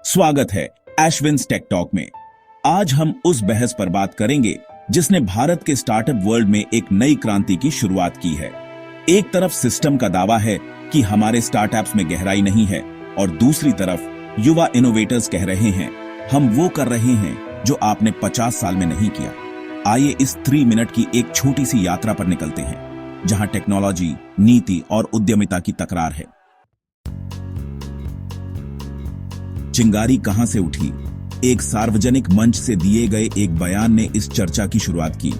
स्वागत है एशविन्स take talk में। आज हम उस बहस पर बात करेंगे जिसने भारत के स्टार्टअप वर्ल्ड में एक नई क्रांति की शुरुआत की है। एक तरफ सिस्टम का दावा है कि हमारे स्टार्टअप्स में गहराई नहीं है और दूसरी तरफ युवा इनोवेटर्स कह रहे हैं हम वो कर रहे हैं जो आपने 50 साल में नहीं किया। आइए इस 3 मिनट की एक छोटी सी यात्रा पर निकलते हैं जहां टेक्नोलॉजी, नीति और उद्यमिता की तकरार है। चिंगारी कहां से उठी? एक सार्वजनिक मंच से दिए गए एक बयान ने इस चर्चा की शुरुआत की,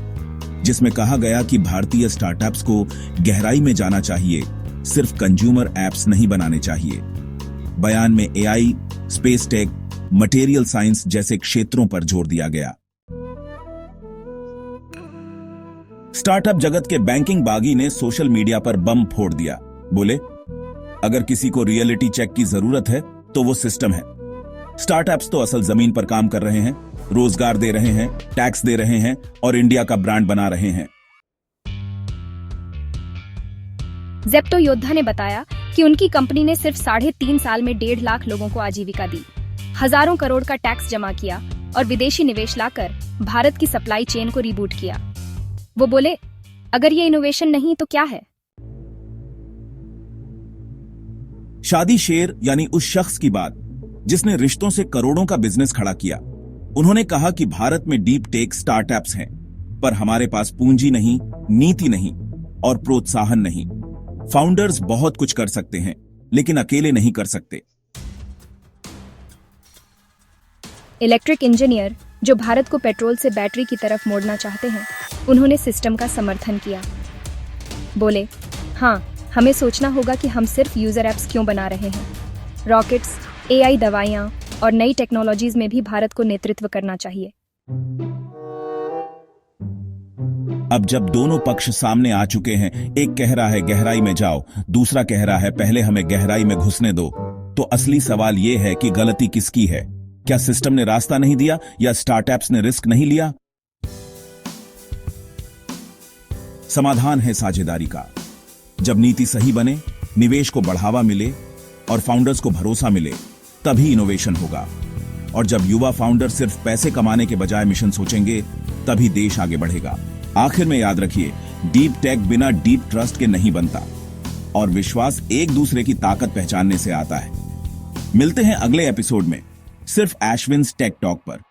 जिसमें कहा गया कि भारतीय स्टार्टअप्स को गहराई में जाना चाहिए, सिर्फ कंज्यूमर एप्स नहीं बनाने चाहिए। बयान में AI, space tech, material science जैसे क्षेत्रों पर जोर दिया गया। स्टार्टअप जगत के बैंकिंग बागी ने सोशल मीडिया पर बम फोड़ दिया। बोले, अगर किसी को रियलिटी चेक की जरूरत है तो वो सिस्टम है। स्टार्टअप्स तो असल जमीन पर काम कर रहे हैं, रोजगार दे रहे हैं, टैक्स दे रहे हैं और इंडिया का ब्रांड बना रहे हैं। ज़ेप्टो योद्धा ने बताया कि उनकी कंपनी ने सिर्फ 3.5 साल में 1.5 लाख लोगों को आजीविका दी, हजारों करोड़ का टैक्स जमा किया और विदेशी निवेश लाकर भारत की सप्लाई चेन को रिबूट किया। वो बोले, अगर ये इनोवेशन नहीं तो क्या है? शादी शेर यानी उस शख्स की बात जिसने रिश्तों से करोड़ों का बिजनेस खड़ा किया। उन्होंने कहा कि भारत में डीप टेक स्टार्टअप्स हैं, पर हमारे पास पूंजी नहीं, नीति नहीं और प्रोत्साहन नहीं। फाउंडर्स बहुत कुछ कर सकते हैं, लेकिन अकेले नहीं कर सकते। इलेक्ट्रिक इंजीनियर जो भारत को पेट्रोल से बैटरी की तरफ मोड़ना चाहते हैं, उन्होंने सिस्टम का समर्थन किया। बोले, हाँ, हमें सोचना होगा कि हम सिर्फ यूजर एप्स क्यों बना रहे हैं। रॉकेट्स, एआई दवाइयां और नई टेक्नोलॉजीज में भी भारत को नेतृत्व करना चाहिए। अब जब दोनों पक्ष सामने आ चुके हैं, एक कह रहा है गहराई में जाओ, दूसरा कह रहा है पहले हमें गहराई में घुसने दो, तो असली सवाल यह है कि गलती किसकी है? क्या सिस्टम ने रास्ता नहीं दिया या स्टार्टअप्स ने रिस्क नहीं लिया? समाधान है साझेदारी का। जब नीति सही बने, निवेश को बढ़ावा मिले और फाउंडर्स को भरोसा मिले, तभी इनोवेशन होगा। और जब युवा फाउंडर सिर्फ पैसे कमाने के बजाय मिशन सोचेंगे, तभी देश आगे बढ़ेगा। आखिर में याद रखिए, डीप टेक बिना डीप ट्रस्ट के नहीं बनता और विश्वास एक दूसरे की ताकत पहचानने से आता है। मिलते हैं अगले एपिसोड में, सिर्फ एशविन्स टेक टॉक पर।